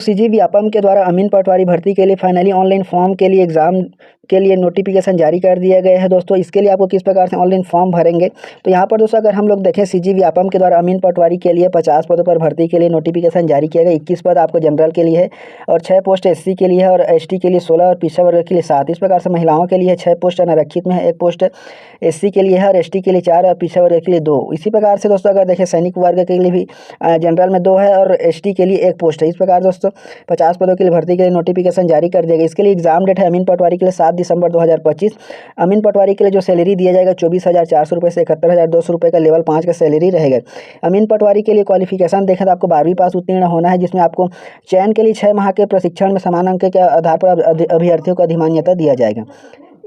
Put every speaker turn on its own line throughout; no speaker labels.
CG Vyapam के द्वारा अमीन पटवारी भर्ती के लिए फाइनली ऑनलाइन फॉर्म के लिए एग्ज़ाम के लिए नोटिफिकेशन जारी कर दिया गया है दोस्तों। इसके लिए आपको किस प्रकार से ऑनलाइन फॉर्म भरेंगे, तो यहाँ पर दोस्तों अगर हम लोग देखें सीजी व्यापम के द्वारा अमीन पटवारी के लिए 50 पदों पर भर्ती के लिए नोटिफिकेशन जारी किया गया। 21 पद आपको जनरल के लिए है और 6 पोस्ट एससी के लिए है और एसटी के लिए 16 और पिछड़ा वर्ग के लिए 7। इस प्रकार से महिलाओं के लिए 6 पोस्ट अनारक्षित में है, 1 पोस्ट एससी के लिए है और एसटी के लिए 4 और पिछड़ा वर्ग के लिए 2। इसी प्रकार से दोस्तों अगर देखें सैनिक वर्ग के लिए भी जनरल में 2 है और एसटी के लिए 1 पोस्ट है। इस प्रकार दोस्तों 50 पदों के लिए भर्ती के लिए नोटिफिकेशन जारी कर दिया गया। इसके लिए एग्जाम डेट है अमीन पटवारी के लिए 7 दिसंबर 2025। अमीन पटवारी के लिए जो सैलरी दिया जाएगा 24,400 रुपये से 71,200 रुपये का लेवल 5 का सैलरी रहेगा। अमीन पटवारी के लिए क्वालिफिकेशन देखें तो आपको 12वीं पास उत्तीर्ण होना है, जिसमें आपको चयन के लिए 6 माह के प्रशिक्षण में समान अंक के आधार पर अभ्यर्थियों को अधिमान्यता दिया जाएगा।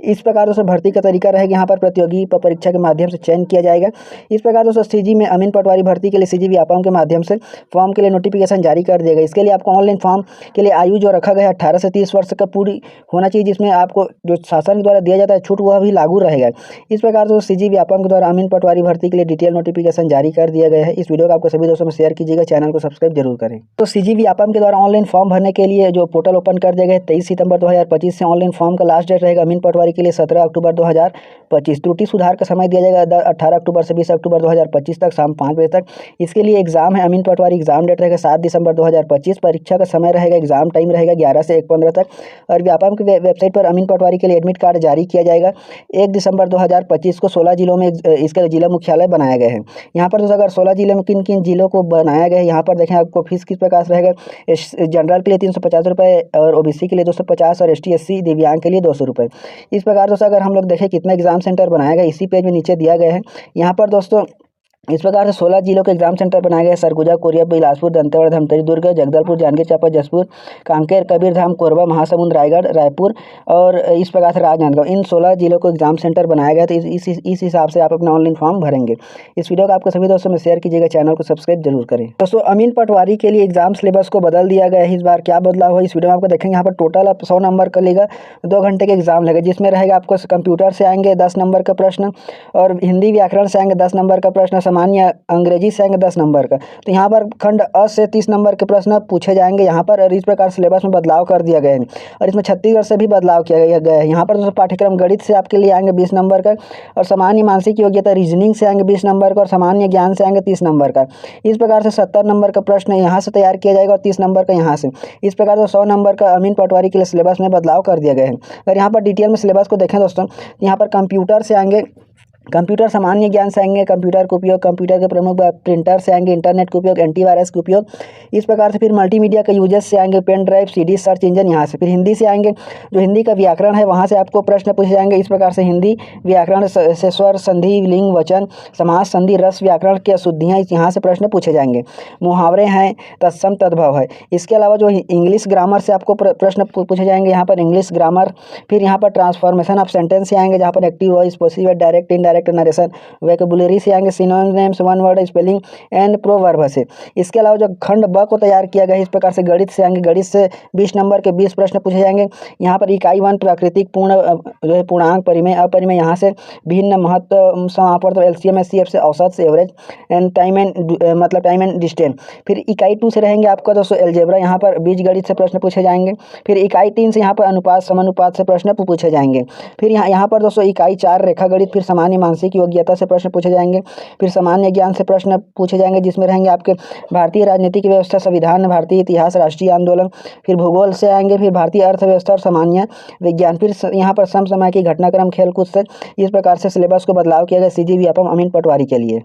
इस प्रकार दोस्तों भर्ती का तरीका रहेगा, यहाँ पर प्रतियोगी परीक्षा के माध्यम से चयन किया जाएगा। इस प्रकार दोस्तों सीजी में अमीन पटवारी भर्ती के लिए सीजी व्यापम के माध्यम से फॉर्म के लिए नोटिफिकेशन जारी कर दिया गया। इसके लिए आपको ऑनलाइन फॉर्म के लिए आयु जो रखा गया है 18 से 30 वर्ष का पूरी होना चाहिए, जिसमें आपको जो शासन द्वारा दिया जाता है छूट वह भी लागू रहेगा। इस प्रकार दोस्तों सीजी व्यापम के द्वारा अमीन पटवारी भर्ती के लिए डिटेल नोटिफिकेशन जारी कर दिया गया है। इस वीडियो को आपको सभी दोस्तों में शेयर कीजिएगा, चैनल को सब्सक्राइब जरूर करें। तो सीजी व्यापम के द्वारा ऑनलाइन फॉर्म भरने के लिए जो पोर्टल ओपन कर दिया गया है 23 सितंबर 2025 से ऑनलाइन फॉर्म का लास्ट डेट रहेगा अमीन पटवारी के लिए 17 अक्टूबर 2025। त्रुटि सुधार का समय दिया जाएगा 18 अक्टूबर से 20 अक्टूबर 2025 तक शाम 5 बजे तक। इसके लिए एग्जाम है अमीन पटवारी, एग्जाम डेट रहेगा 7 दिसंबर 2025। परीक्षा का समय रहेगा, एग्जाम टाइम रहेगा 11 से 1:15 तक। और व्यापम की वेबसाइट पर अमीन पटवारी के लिए एडमिट कार्ड जारी किया जाएगा 1 दिसंबर 2025 को। 16 जिलों में इसका जिला मुख्यालय बनाया गया है। यहाँ पर दोस्तों अगर 16 जिलों में किन किन जिलों को बनाया गया है, यहाँ पर देखें आपको फीस किस प्रकार से रहेगा। जनरल के लिए 350 रुपये और ओबीसी के लिए 250 और एसटी एससी दिव्यांग के लिए 200 रुपये। इस प्रकार दोस्तों अगर हम लोग देखें कितना एग्जाम सेंटर बनाया गया, इसी पेज में नीचे दिया गया है। यहाँ पर दोस्तों इस प्रकार से 16 जिलों के एग्जाम सेंटर बनाए गए। सरगुजा, कोरिया, बिलासपुर, दंतेवाड़ा, धमतरी, दुर्ग, जगदलपुर, जांजगीर चांपा, जसपुर, कांकेर, कबीरधाम, कोरबा, महासमुंद, रायगढ़, रायपुर और इस प्रकार से राजनांदगांव, इन 16 जिलों को एग्जाम सेंटर बनाया गया। तो इस हिसाब से आप अपना ऑनलाइन फॉर्म भरेंगे। इस वीडियो को आपको सभी दोस्तों में शेयर कीजिएगा, चैनल को सब्सक्राइब जरूर करें। दोस्तों अमीन पटवारी के लिए एग्जाम सिलेबस को बदल दिया गया है। इस बार क्या बदलाव हुआ इस वीडियो में आपको देखेंगे। यहाँ पर टोटल आप 100 नंबर का लेगा, 2 घंटे के एग्जाम लेगा, जिसमें रहेगा आपको कंप्यूटर से आएंगे 10 नंबर का प्रश्न और हिंदी व्याकरण से आएंगे 10 नंबर का प्रश्न, सामान्य अंग्रेजी से आएंगे 10 नंबर का। तो यहाँ पर खंड अ से 30 नंबर के प्रश्न पूछे जाएंगे यहाँ पर। और इस प्रकार सिलेबस में बदलाव कर दिया गया है और इसमें छत्तीसगढ़ से भी बदलाव किया गया है। यहाँ पर दोस्तों पाठ्यक्रम गणित से आपके लिए आएंगे 20 नंबर का और सामान्य मानसिक योग्यता रीजनिंग से आएंगे 20 नंबर का और सामान्य ज्ञान से आएंगे 30 नंबर का। इस प्रकार से 70 नंबर का प्रश्न यहाँ से तैयार किया जाएगा और 30 नंबर का यहाँ से। इस प्रकार से 100 नंबर का अमीन पटवारी के लिए सिलेबस में बदलाव कर दिया गया है। अगर यहाँ पर डिटेल में सिलेबस को देखें दोस्तों, यहाँ पर कंप्यूटर से आएंगे, कंप्यूटर सामान्य ज्ञान से आएंगे, कंप्यूटर का उपयोग, कंप्यूटर के प्रमुख प्रिंटर से आएंगे, इंटरनेट का उपयोग, एंटीवायरस का उपयोग। इस प्रकार से फिर मल्टीमीडिया का यूजेस से आएंगे, pen drive, CD, search engine यहाँ से। फिर हिंदी से आएंगे, जो हिंदी का व्याकरण है वहाँ से आपको प्रश्न पूछे जाएंगे। इस प्रकार से हिंदी व्याकरण से स्वर, संधि, लिंग, वचन, समास, संधि, रस, व्याकरण की अशुद्धियाँ यहाँ से प्रश्न पूछे जाएंगे। मुहावरे हैं, तत्सम, तद्भव है। इसके अलावा जो इंग्लिश ग्रामर से आपको प्रश्न पूछे जाएंगे, यहाँ पर इंग्लिश ग्रामर। फिर यहाँ पर ट्रांसफॉर्मेशन ऑफ सेंटेंस से आएंगे, जहाँ पर active voice, passive, direct, indirect narration, vocabulary से आएंगे, synonyms, one word spelling and proverb से। इसके अलावा जो खंड ब को तैयार किया गया है, इस प्रकार से गणित से आएंगे, गणित से 20 नंबर के 20 प्रश्न पूछे जाएंगे। यहाँ पर इकाई 1 प्राकृतिक, पूर्ण जो है पूर्णांक, परिमेय, अपरिमेय, यहाँ से भिन्न, महत्व, समापवर्त, एलसीएम, एचसीएफ से औसत से average and time and distance. फिर इकाई 2 से रहेंगे आपका दोस्तों एलजेब्रा, यहाँ पर बीजगणित से प्रश्न पूछे जाएंगे। फिर इकाई 3 से यहाँ पर अनुपात, समानुपात से प्रश्न पूछे जाएंगे। फिर यहाँ पर दोस्तों इकाई 4 रेखा गणित, फिर सामान्य मानसिक योग्यता से प्रश्न पूछे जाएंगे। फिर सामान्य ज्ञान से प्रश्न पूछे जाएंगे, जिसमें रहेंगे आपके भारतीय राजनीतिक व्यवस्था, संविधान, भारतीय इतिहास, राष्ट्रीय आंदोलन। फिर भूगोल से आएंगे, फिर भारतीय अर्थव्यवस्था और सामान्य विज्ञान। फिर यहाँ पर समसामयिक घटनाक्रम, खेलकूद से। इस प्रकार से सिलेबस को बदलाव किया गया सीजी व्यापम अमीन पटवारी के लिए।